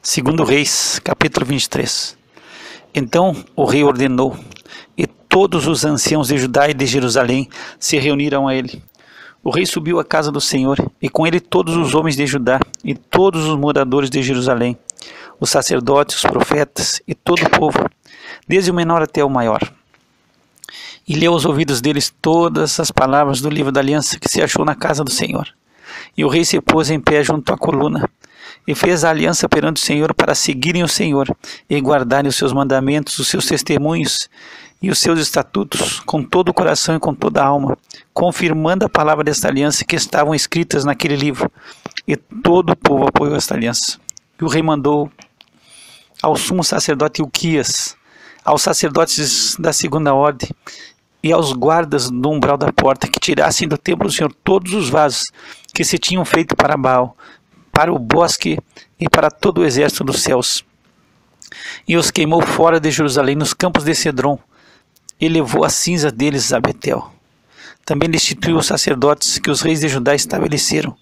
Segundo Reis, capítulo 23. Então o rei ordenou, e todos os anciãos de Judá e de Jerusalém se reuniram a ele. O rei subiu à casa do Senhor, e com ele todos os homens de Judá e todos os moradores de Jerusalém, os sacerdotes, os profetas e todo o povo, desde o menor até o maior. E leu aos ouvidos deles todas as palavras do livro da aliança que se achou na casa do Senhor. E o rei se pôs em pé junto à coluna, e fez a aliança perante o Senhor para seguirem o Senhor e guardarem os seus mandamentos, os seus testemunhos e os seus estatutos com todo o coração e com toda a alma, confirmando a palavra desta aliança que estavam escritas naquele livro. E todo o povo apoiou esta aliança. E o rei mandou ao sumo sacerdote Ilquias, aos sacerdotes da segunda ordem e aos guardas do umbral da porta que tirassem do templo do Senhor todos os vasos que se tinham feito para Baal, para o bosque e para todo o exército dos céus. E os queimou fora de Jerusalém nos campos de Cedron, e levou a cinza deles a Betel. Também destituiu os sacerdotes que os reis de Judá estabeleceram,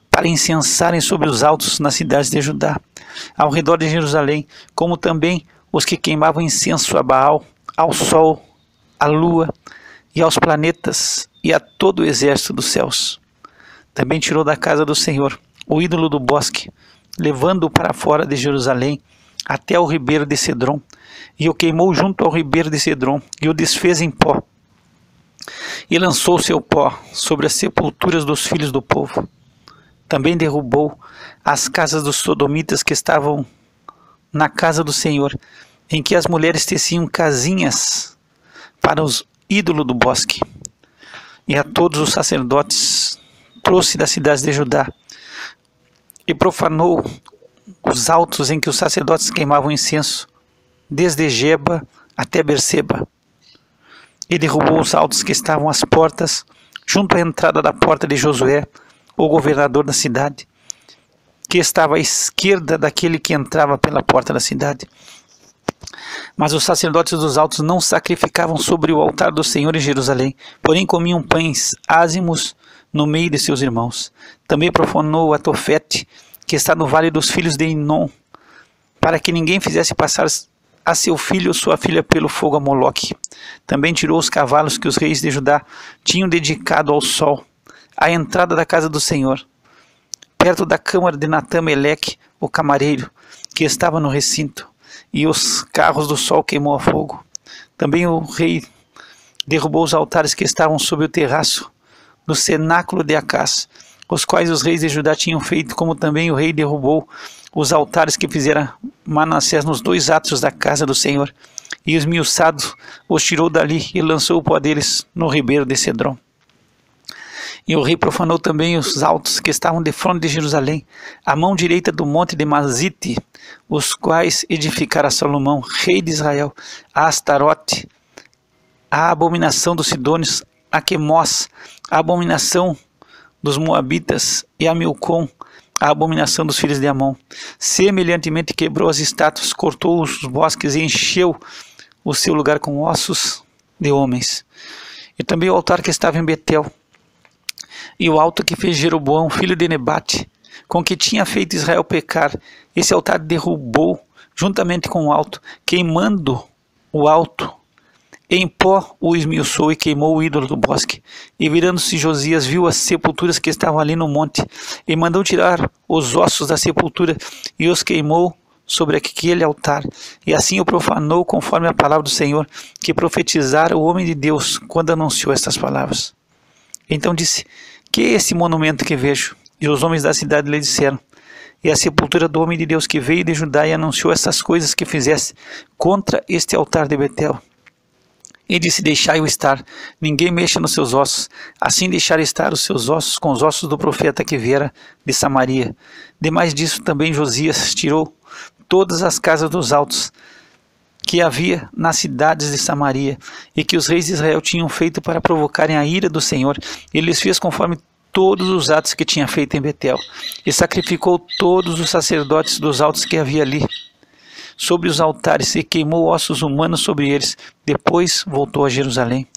para incensarem sobre os altos nas cidades de Judá, ao redor de Jerusalém, como também os que queimavam incenso a Baal, ao sol, à lua e aos planetas e a todo o exército dos céus. Também tirou da casa do Senhor o ídolo do bosque, levando-o para fora de Jerusalém, até o ribeiro de Cedron, e o queimou junto ao ribeiro de Cedron, e o desfez em pó, e lançou seu pó sobre as sepulturas dos filhos do povo. Também derrubou as casas dos sodomitas que estavam na casa do Senhor, em que as mulheres teciam casinhas para os ídolos do bosque. E a todos os sacerdotes trouxe das cidades de Judá, e profanou os altos em que os sacerdotes queimavam incenso, desde Geba até Berseba. E derrubou os altos que estavam às portas, junto à entrada da porta de Josué, o governador da cidade, que estava à esquerda daquele que entrava pela porta da cidade. Mas os sacerdotes dos altos não sacrificavam sobre o altar do Senhor em Jerusalém, porém comiam pães ázimos no meio de seus irmãos. Também profanou a Tofete, que está no vale dos filhos de Inom, para que ninguém fizesse passar a seu filho ou sua filha pelo fogo a Moloque. Também tirou os cavalos que os reis de Judá tinham dedicado ao sol, à entrada da casa do Senhor, perto da câmara de Natã-Meleque, o camareiro, que estava no recinto, e os carros do sol queimou a fogo. Também o rei derrubou os altares que estavam sob o terraço do cenáculo de Acás, os quais os reis de Judá tinham feito, como também o rei derrubou os altares que fizera Manassés nos dois átrios da casa do Senhor, e esmiuçado os tirou dali e lançou o pó deles no ribeiro de Cedron. E o rei profanou também os altos que estavam de fronte de Jerusalém, à mão direita do monte de Mazite, os quais edificara Salomão, rei de Israel, a Astarote, a abominação dos sidônios, a Quemós, a abominação dos moabitas, e a Milcom, a abominação dos filhos de Amon. Semelhantemente quebrou as estátuas, cortou os bosques e encheu o seu lugar com ossos de homens. E também o altar que estava em Betel, e o alto que fez Jeroboão, filho de Nebate, com que tinha feito Israel pecar, esse altar derrubou juntamente com o alto, queimando o alto. Em pó o esmiuçou e queimou o ídolo do bosque. E virando-se Josias, viu as sepulturas que estavam ali no monte, e mandou tirar os ossos da sepultura, e os queimou sobre aquele altar. E assim o profanou, conforme a palavra do Senhor, que profetizara o homem de Deus, quando anunciou estas palavras. Então disse: que é esse monumento que vejo? E os homens da cidade lhe disseram: é a sepultura do homem de Deus que veio de Judá e anunciou essas coisas que fizeste contra este altar de Betel. E disse: deixai-o estar, ninguém mexa nos seus ossos. Assim deixar estar os seus ossos com os ossos do profeta que viera de Samaria. Demais disso também Josias tirou todas as casas dos altos que havia nas cidades de Samaria, e que os reis de Israel tinham feito para provocarem a ira do Senhor. Ele lhes fez conforme todos os atos que tinha feito em Betel, e sacrificou todos os sacerdotes dos altos que havia ali sobre os altares, e queimou ossos humanos sobre eles. Depois voltou a Jerusalém.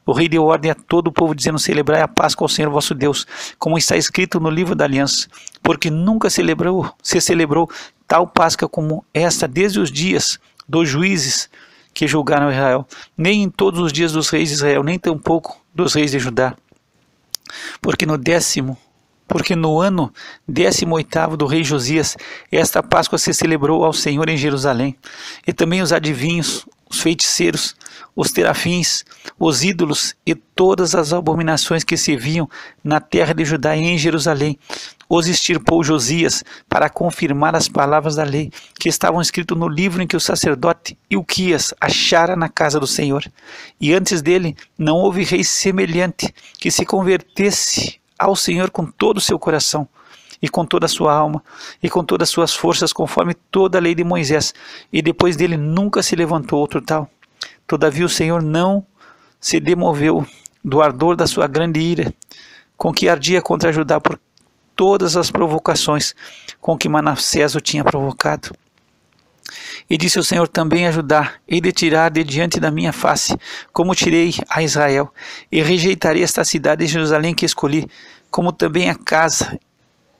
O rei deu ordem a todo o povo, dizendo: celebrai a Páscoa ao Senhor vosso Deus, como está escrito no livro da aliança, porque nunca se celebrou tal Páscoa como esta desde os dias dos juízes que julgaram Israel, nem em todos os dias dos reis de Israel, nem tampouco dos reis de Judá. Porque no ano 18º do rei Josias, esta Páscoa se celebrou ao Senhor em Jerusalém. E também os adivinhos, os feiticeiros, os terafins, os ídolos e todas as abominações que se viam na terra de Judá e em Jerusalém, os extirpou Josias para confirmar as palavras da lei que estavam escritas no livro em que o sacerdote Ilquias achara na casa do Senhor. E antes dele não houve rei semelhante que se convertesse ao Senhor com todo o seu coração, e com toda a sua alma, e com todas as suas forças, conforme toda a lei de Moisés, e depois dele nunca se levantou outro tal. Todavia o Senhor não se demoveu do ardor da sua grande ira, com que ardia contra Judá por todas as provocações com que Manassés o tinha provocado. E disse o Senhor também a Judá: hei de tirar de diante da minha face, como tirei a Israel, e rejeitarei esta cidade de Jerusalém que escolhi, como também a casa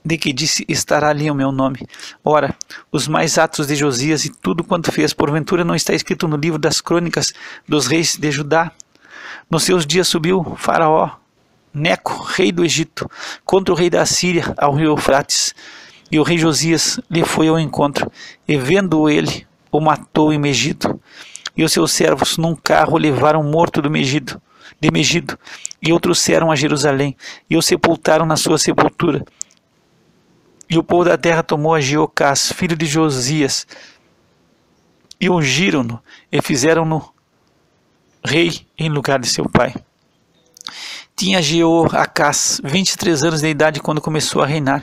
de que disse estará ali o meu nome. Ora, os mais atos de Josias e tudo quanto fez, porventura não está escrito no livro das crônicas dos reis de Judá? Nos seus dias subiu Faraó Neco, rei do Egito, contra o rei da Assíria ao rio Eufrates, e o rei Josias lhe foi ao encontro, e vendo-o ele, o matou em Megido, e os seus servos num carro o levaram morto de Megido, e o trouxeram a Jerusalém, e o sepultaram na sua sepultura. E o povo da terra tomou a Jeocás, filho de Josias, e ungiram-no, e fizeram-no rei em lugar de seu pai. Tinha Jeoacás 23 anos de idade quando começou a reinar,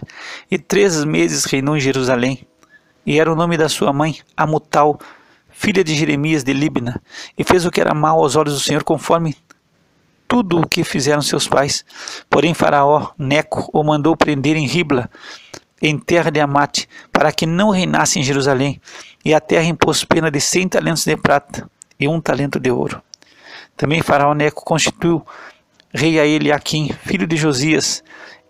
e 3 meses reinou em Jerusalém. E era o nome da sua mãe, Amutal, filha de Jeremias de Libna, e fez o que era mal aos olhos do Senhor, conforme tudo o que fizeram seus pais. Porém Faraó Neco o mandou prender em Ribla, em terra de Amate, para que não reinasse em Jerusalém, e a terra impôs pena de 100 talentos de prata e 1 talento de ouro. Também Faraó Neco constituiu rei a Eliaquim, filho de Josias,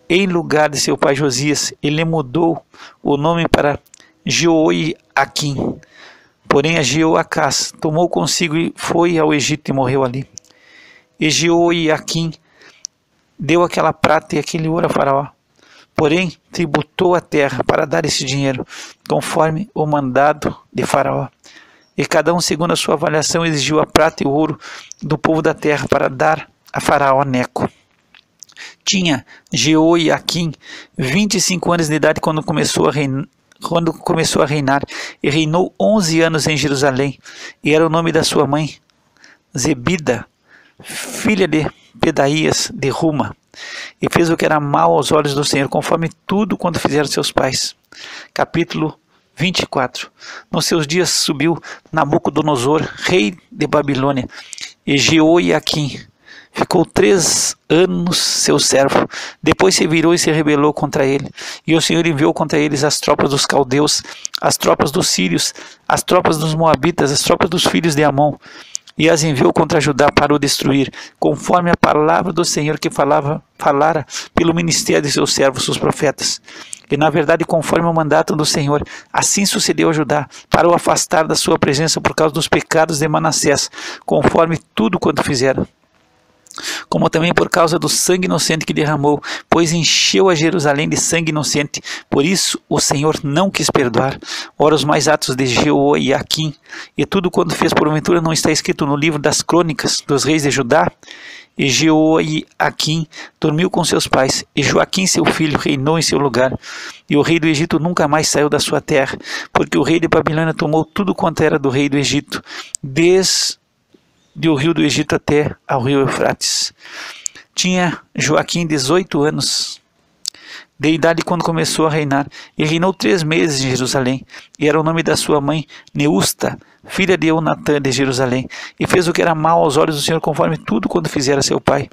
em lugar de seu pai Josias. Ele mudou o nome para Jeoaquim. Porém a Jeoacás tomou consigo e foi ao Egito e morreu ali. E Jeoaquim deu aquela prata e aquele ouro a Faraó. Porém tributou a terra para dar esse dinheiro, conforme o mandado de Faraó. E cada um, segundo a sua avaliação, exigiu a prata e o ouro do povo da terra para dar a Faraó Neco. Tinha Jeoaquim 25 anos de idade quando começou a reinar, e reinou 11 anos em Jerusalém, e era o nome da sua mãe Zebida, filha de Pedaías de Ruma, e fez o que era mal aos olhos do Senhor, conforme tudo quanto fizeram seus pais. Capítulo 24. Nos seus dias subiu Nabucodonosor, rei de Babilônia, e Jeoaquim ficou 3 anos seu servo. Depois se virou e se rebelou contra ele. E o Senhor enviou contra eles as tropas dos caldeus, as tropas dos sírios, as tropas dos moabitas, as tropas dos filhos de Amon. E as enviou contra Judá para o destruir, conforme a palavra do Senhor que falara pelo ministério de seus servos, os profetas. E na verdade, conforme o mandato do Senhor, assim sucedeu a Judá, para o afastar da sua presença por causa dos pecados de Manassés, conforme tudo quanto fizeram. Como também por causa do sangue inocente que derramou, pois encheu a Jerusalém de sangue inocente. Por isso o Senhor não quis perdoar. Ora, os mais atos de Jeoaquim e tudo quanto fez porventura não está escrito no livro das crônicas dos reis de Judá? E Jeoaquim dormiu com seus pais, e Joaquim seu filho reinou em seu lugar. E o rei do Egito nunca mais saiu da sua terra, porque o rei de Babilônia tomou tudo quanto era do rei do Egito, desde o rio do Egito até ao rio Eufrates. Tinha Joaquim 18 anos de idade quando começou a reinar, e reinou 3 meses em Jerusalém, e era o nome da sua mãe Neusta, filha de Eunatã de Jerusalém, e fez o que era mal aos olhos do Senhor, conforme tudo quando fizera seu pai.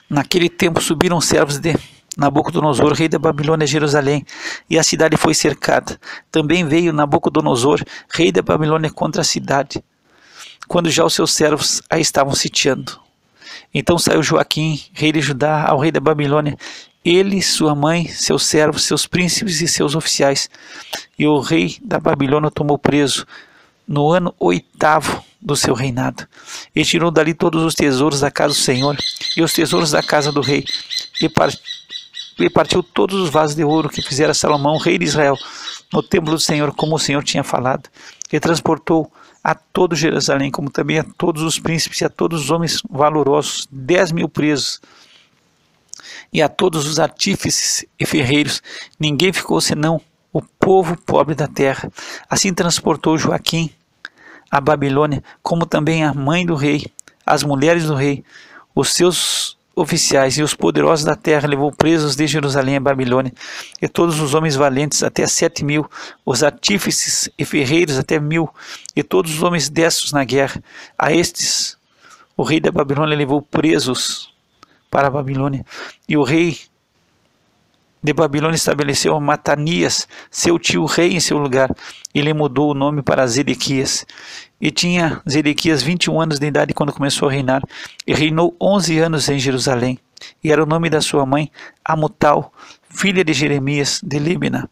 Naquele tempo subiram servos de Nabucodonosor, rei da Babilônia, a Jerusalém, e a cidade foi cercada. Também veio Nabucodonosor, rei da Babilônia, contra a cidade, quando já os seus servos a estavam sitiando. Então saiu Joaquim, rei de Judá, ao rei da Babilônia, ele, sua mãe, seus servos, seus príncipes e seus oficiais. E o rei da Babilônia o tomou preso no ano 8º do seu reinado. E tirou dali todos os tesouros da casa do Senhor e os tesouros da casa do rei. E partiu todos os vasos de ouro que fizera Salomão, rei de Israel, no templo do Senhor, como o Senhor tinha falado. E transportou a todo Jerusalém, como também a todos os príncipes e a todos os homens valorosos, 10.000 presos, e a todos os artífices e ferreiros. Ninguém ficou senão o povo pobre da terra. Assim transportou Joaquim a Babilônia, como também a mãe do rei, as mulheres do rei, os seus oficiais e os poderosos da terra. Levou presos de Jerusalém a Babilônia, e todos os homens valentes até 7.000, os artífices e ferreiros até 1.000, e todos os homens destros na guerra. A estes o rei da Babilônia levou presos para a Babilônia, e o rei de Babilônia estabeleceu a Matanias, seu tio rei, em seu lugar. Ele mudou o nome para Zedequias. E tinha Zedequias 21 anos de idade quando começou a reinar, e reinou 11 anos em Jerusalém. E era o nome da sua mãe Amutal, filha de Jeremias de Líbina.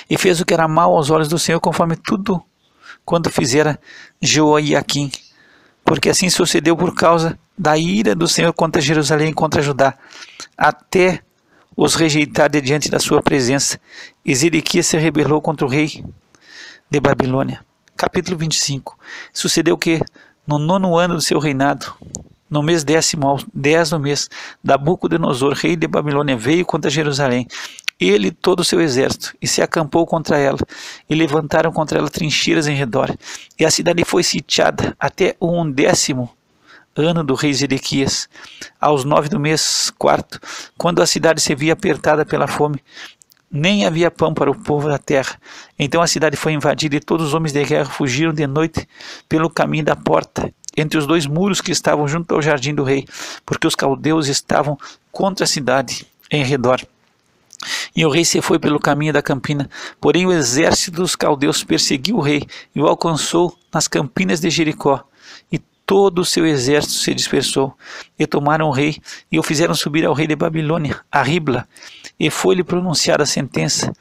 E fez o que era mal aos olhos do Senhor, conforme tudo quando fizera Joiaquim, porque assim sucedeu por causa da ira do Senhor contra Jerusalém e contra Judá, até os rejeitar de diante da sua presença. E Zedequias se rebelou contra o rei de Babilônia. Capítulo 25. Sucedeu que, no 9º ano do seu reinado, no mês 10º, ao 10 do mês, Nabucodonosor, rei de Babilônia, veio contra Jerusalém, ele e todo o seu exército, e se acampou contra ela, e levantaram contra ela trincheiras em redor. E a cidade foi sitiada até o 10º ano do rei Zedequias, aos 9 do mês 4º, quando a cidade se via apertada pela fome, nem havia pão para o povo da terra. Então a cidade foi invadida, e todos os homens de guerra fugiram de noite pelo caminho da porta, entre os 2 muros que estavam junto ao jardim do rei, porque os caldeus estavam contra a cidade em redor. E o rei se foi pelo caminho da campina, porém o exército dos caldeus perseguiu o rei e o alcançou nas campinas de Jericó, e todo o seu exército se dispersou, e tomaram o rei e o fizeram subir ao rei de Babilônia, a Ribla, e foi-lhe pronunciada a sentença.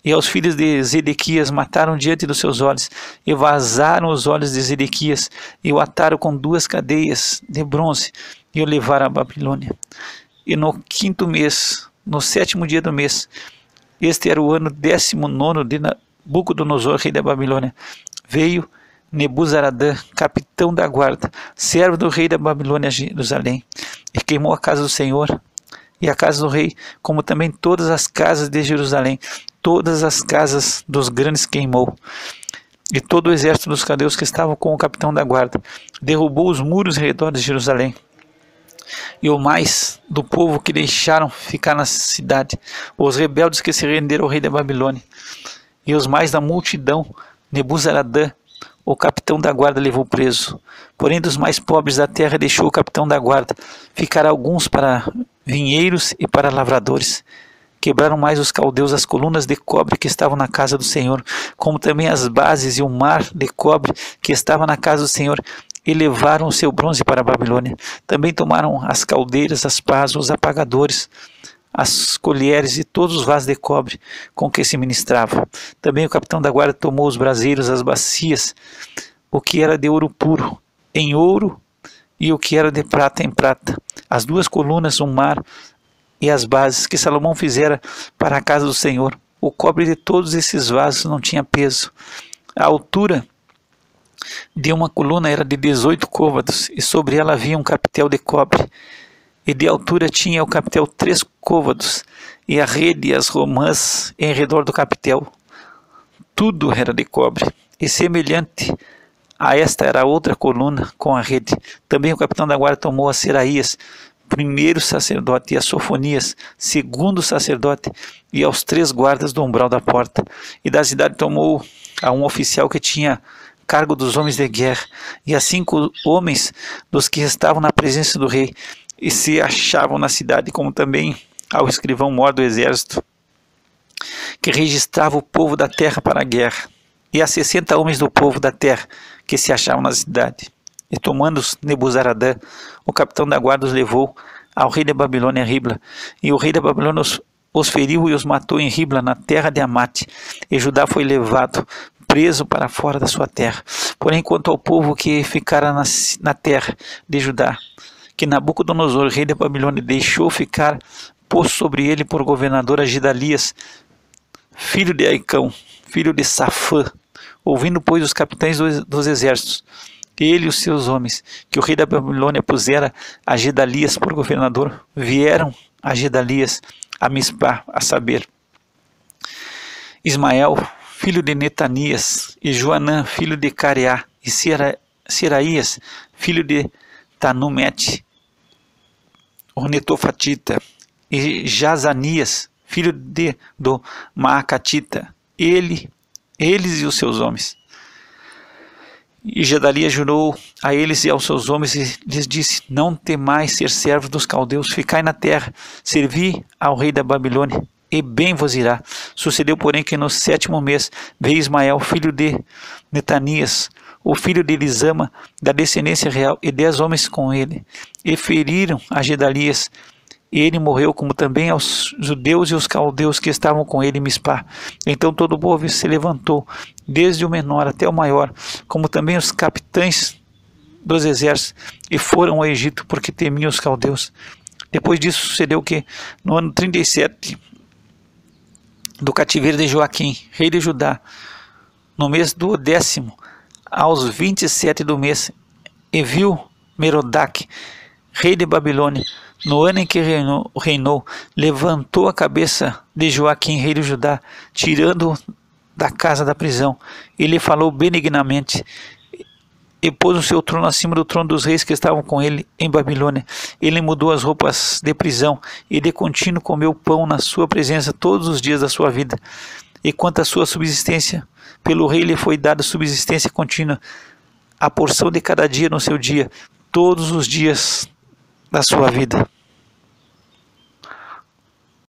E aos filhos de Zedequias mataram diante dos seus olhos, e vazaram os olhos de Zedequias, e o ataram com 2 cadeias de bronze, e o levaram a Babilônia. E no 5º mês, no 7º dia do mês, este era o ano 19º de Nabucodonosor, rei da Babilônia, veio Nebuzaradã, capitão da guarda, servo do rei da Babilônia, a Jerusalém, e queimou a casa do Senhor e a casa do rei, como também todas as casas de Jerusalém, todas as casas dos grandes queimou. E todo o exército dos caldeus que estavam com o capitão da guarda derrubou os muros em redor de Jerusalém. E o mais do povo que deixaram ficar na cidade, os rebeldes que se renderam ao rei da Babilônia, e os mais da multidão, Nebuzaradã, o capitão da guarda, levou preso. Porém, dos mais pobres da terra deixou o capitão da guarda ficar alguns para vinheiros e para lavradores. Quebraram mais os caldeus as colunas de cobre que estavam na casa do Senhor, como também as bases e o mar de cobre que estava na casa do Senhor, e levaram o seu bronze para a Babilônia. Também tomaram as caldeiras, as pás, os apagadores, as colheres e todos os vasos de cobre com que se ministrava. Também o capitão da guarda tomou os braseiros, as bacias, o que era de ouro puro, em ouro, e o que era de prata, em prata, as 2 colunas, o mar e as bases que Salomão fizera para a casa do Senhor. O cobre de todos esses vasos não tinha peso. A altura de uma coluna era de 18 côvados, e sobre ela havia um capitel de cobre, e de altura tinha o capitel 3 côvados, e a rede e as romãs em redor do capitel. Tudo era de cobre, e semelhante a esta era a outra coluna com a rede. Também o capitão da guarda tomou a Seraías, primeiro sacerdote, e a Sofonias, segundo sacerdote, e aos 3 guardas do umbral da porta. E da cidade tomou a um oficial que tinha cargo dos homens de guerra, e a 5 homens dos que estavam na presença do rei e se achavam na cidade, como também ao escrivão-mor do exército, que registrava o povo da terra para a guerra, e a 60 homens do povo da terra que se achavam na cidade. E tomando-os Nebuzaradã, o capitão da guarda, os levou ao rei da Babilônia Ribla. E o rei da Babilônia os feriu e os matou em Ribla, na terra de Amate. E Judá foi levado preso para fora da sua terra. Porém, quanto ao povo que ficara na terra de Judá, que Nabucodonosor, rei da Babilônia, deixou ficar, pôs sobre ele por governador a Gedalias, filho de Aicão, filho de Safã. Ouvindo, pois, os capitães dos exércitos, ele e os seus homens, que o rei da Babilônia pusera a Gedalias por governador, vieram a Gedalias a Mispá, a saber, Ismael, filho de Netanias, e Joanã, filho de Careá, e Seraías, filho de Tanumete, o Netofatita, e Jazanias, filho do Maacatita, eles e os seus homens. E Gedalias jurou a eles e aos seus homens e lhes disse: não temais ser servos dos caldeus, ficai na terra, servi ao rei da Babilônia, e bem vos irá. Sucedeu, porém, que no 7º mês veio Ismael, filho de Netanias, o filho de Elisama, da descendência real, e 10 homens com ele, e feriram a Gedalias. E ele morreu, como também aos judeus e os caldeus que estavam com ele em Mispá. Então todo o povo se levantou, desde o menor até o maior, como também os capitães dos exércitos, e foram ao Egito, porque temiam os caldeus. Depois disso sucedeu que, no ano 37 do cativeiro de Joaquim, rei de Judá, no mês do 10º, aos 27 do mês, Evil-Merodach, rei de Babilônia, no ano em que reinou, levantou a cabeça de Joaquim, rei de Judá, tirando-o da casa da prisão. Ele falou benignamente e pôs o seu trono acima do trono dos reis que estavam com ele em Babilônia. Ele mudou as roupas de prisão e de contínuo comeu pão na sua presença todos os dias da sua vida. E quanto à sua subsistência, pelo rei lhe foi dada subsistência contínua, a porção de cada dia no seu dia, todos os dias da sua vida.